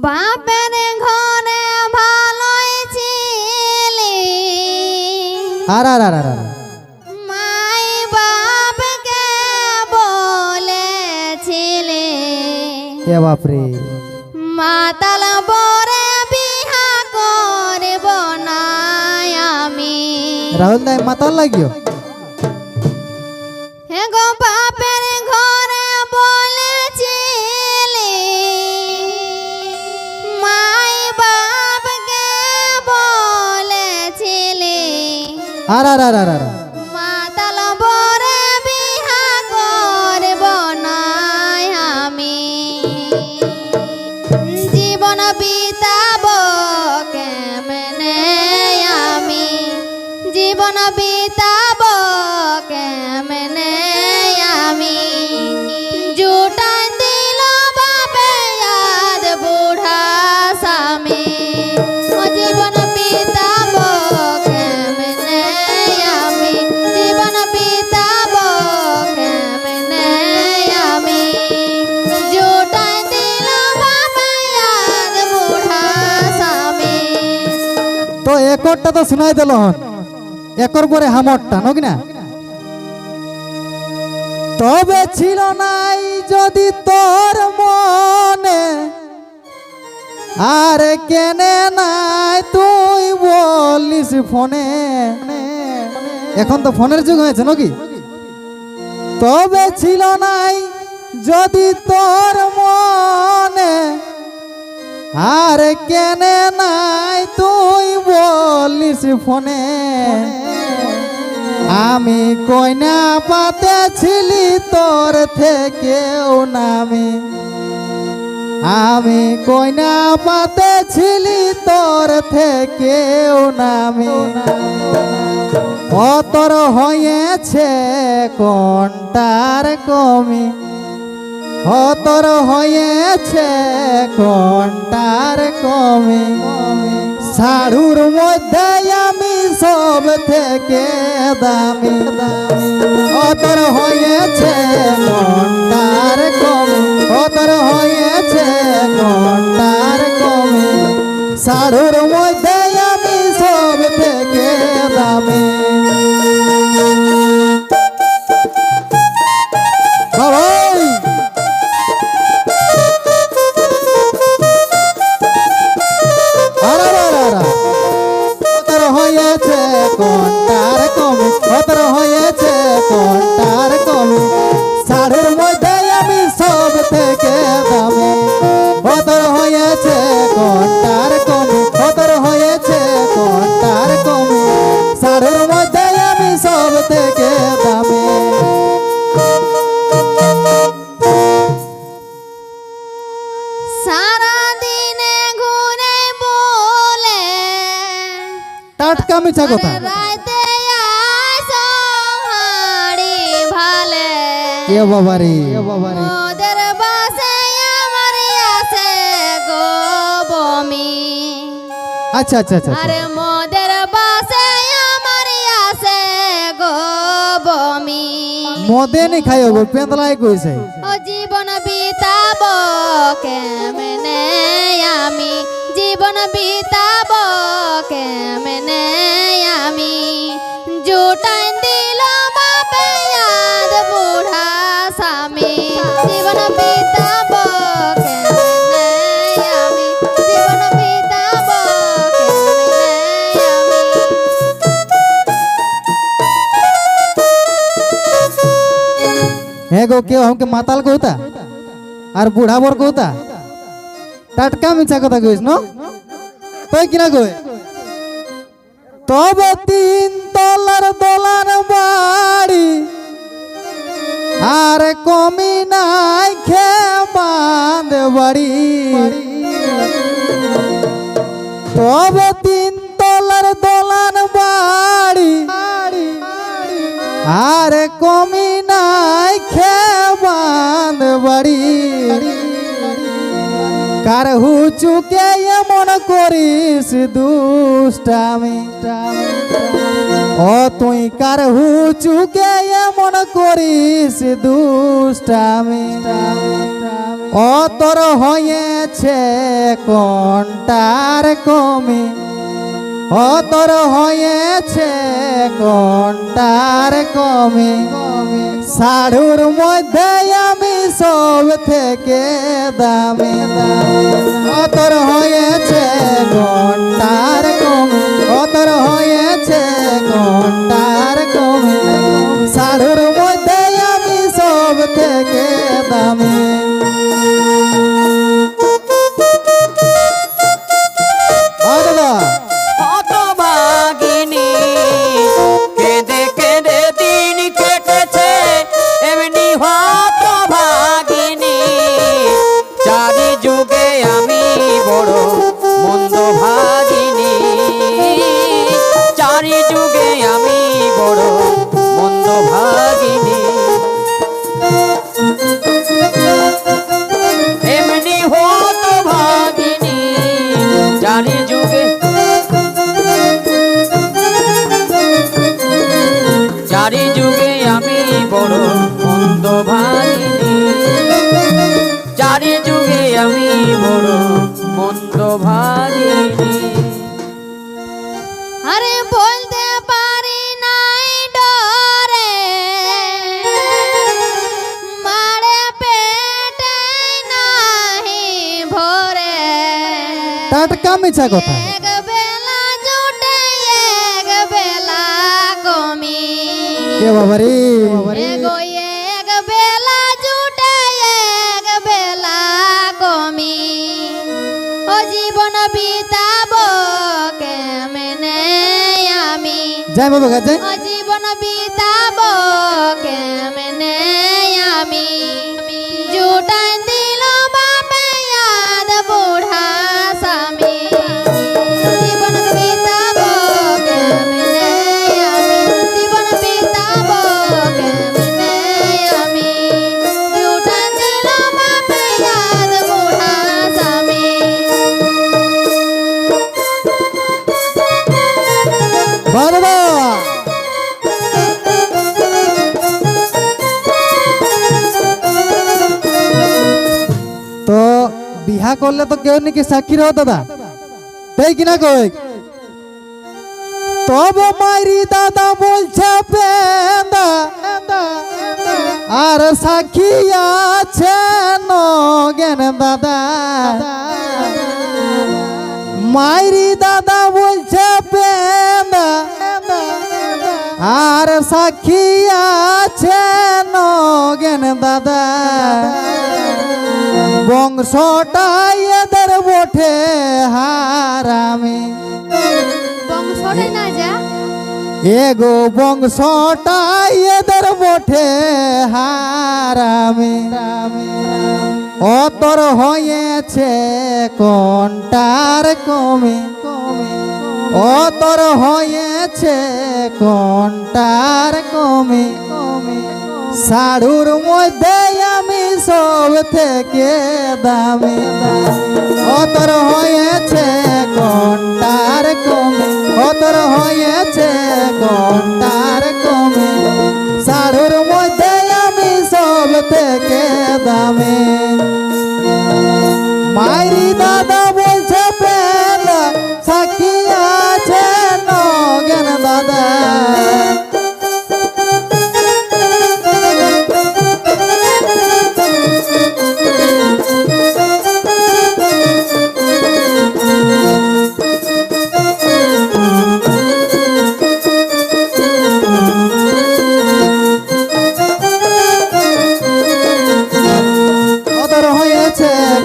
বাপের ঘরে ভালোই ছিলি, আর আর আর আর মাই বাপকে বলেছিলি এ বাপরে, মাতাল বরে বিহা করব না আমি। রাহুল দাই মাতাল লাগিও। হে গো বাপের ঘরে বলেছিলি, মাই বাপকে বলেছিলি আর আর আর আর আর মাতাল বরে বিহা করব না আমি। জীবন বিতাব কেমনে আমি, জীবন বিতাব কেমনে আমি। জুটাই দিল বাপে আজ বুড়া স্বামী, ও জীবন বিতাব কেমনে আমি, জীবন বিতাব কেমনে আমি। জুটাই দিল বাপে আজ বুড়া স্বামী। তো একরটা তো শোনাই দিল হন, একর পরে হামরটা নকি না। তবে ছিল নাই যদি তোর মনে, আর কেনে নাই তুই বলিস ফোনে। এখন তো ফোনের যুগ হয়েছে নাকি। তবে ছিল নাই যদি তোর মনে, আর কেনে নাই তুই বলিস ফোনে। আমি কইনা পাতেছিলি তোর থেকেও নামি, আমি কইনা পাতেছিলি তোর থেকেও নামি। অতর হয়েছে কোনটার কমি, অতর হয়েছে কোনটার কমি। সাড়ুর মধ্যে আমি সব থেকে দামি, অতর হয়েছে কোনটার কমি, অতর হয়েছে কোনটার কমি। সাড়ুর মধ্যে আমি সব থেকে দামি। সবাই হয়েছে কোনটার কমি, অতর হয়েছে কোনটার কমি। সাড়ুর মধ্যে আমি সব থেকে দামি, অতর হয়েছে কোনটার কমি, অতর হয়েছে কোনটার কমি। সাড়ুর মধ্যে আমি সব থেকে দামি। সারাদিনে ঘুরে বলে টাটকা মিছা কথা, রাইতে আইসো হাড়ি ভালে। এ বাবারে, এ বাবারে, ওদের বাসে আমার আছে গো বমি। আচ্ছা আচ্ছা আচ্ছা। আরে মোদের বাসে আমার আছে গো বমি। মদে নি খাইও গো, পেঁদলাই কইছে। ও জীবন বিতাব কেমনে আমি, জীবন বিতাব কেমনে আমি। জুটাই দিল বাপে আজ বুড়া স্বামী, জীবন বিতাব কেমনে আমি, জীবন বিতাব কেমনে আমি। হে গো কেউ আমাকে মাতাল কৌতা আর বুড়া বর কৌতা, টাটকা মিছা কথা কইস ন তুই কিনা কই। তবে 3 তলার দোলার বাড়ি, আর কমি নাই খে বাঁধ বাড়ি। তবে 3 তলার দোলার বাড়ি, আর কমি নাই খে বাঁধ বাড়ি। কার হুচুকে এমন করিস দুষ্টামি, ও তুই কার হুচুকে এমন করিস দুষ্টামি ও তোর হয়েছে কোনটার কমি ও তোর হয়েছে কোনটার কমি সাড়ুর মধ্যে আমি সব থেকে দামি ও তোর হয়েছে কোনটার কমি ও তোর হয়েছে কোনটার কমি সাড়ুর মধ্যে আমি সব থেকে দামি হতভাগিনী কেঁদে কেঁদে দিন কেটেছে এমনি হতভাগিনী চারি যুগে আমি বড় মন্দ ভাগিনী চারি যুগে আমি বড় মন্দ ভাগিনী এমনি হতভাগিনী চারি যুগে চারি যুগে আমি বড় মন্দ ভাগিনী চারি যুগে আমি বড় মন্দ ভাগিনী আরে বলতে পারি নাই ডরে মারে পেটে নাহি ভরে টাটকা মিছা কথা এক বেলা জুটে এক বেলা কমি কে বাবারে এগো এক বেলা জুটে এক বেলা কমি ও জীবন বিতাব কেমনে আমি যাই বাবা গাছে ও জীবন বিতাব কেমনে আমি জুটাই দিল বাপে ইয়াদ বুড়া স্বামী জীবন বিতাব কেমনে আমি জীবন বিতাব কেমনে আমি জুটাই দিল বাপে ইয়াদ বুড়া স্বামী বাবা তো বিহা করলে তো কেউ নাকি সাক্ষী রহ দাদা তাই কিনা কই তবে মাইরি দাদা বলছে পেন্দা আর সাক্ষী আছে নগেন দাদা মাইরি দাদা বলছে পেন্দা আর সাক্ষী আছে নগেন দাদা বংশটাই এদের বটে হারামি বংশটা না যা এগো বংশটাই এদের বটে হারামি ও তোর হয়েছে কোনটার কমি ও তোর হয়েছে কোনটার কমি সাড়ুর মধ্যে আমি সব থেকে দামি ও তোর হয়েছে কোনটার কমি ও তোর হয়েছে কোনটার কমি সাড়ুর মধ্যে আমি সব থেকে দামি মাইরি দাদা বলছে পেন্দা সাক্ষী আছে নগেন দাদা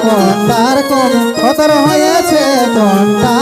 কোনটার কম কতর হয়েছে কোনটা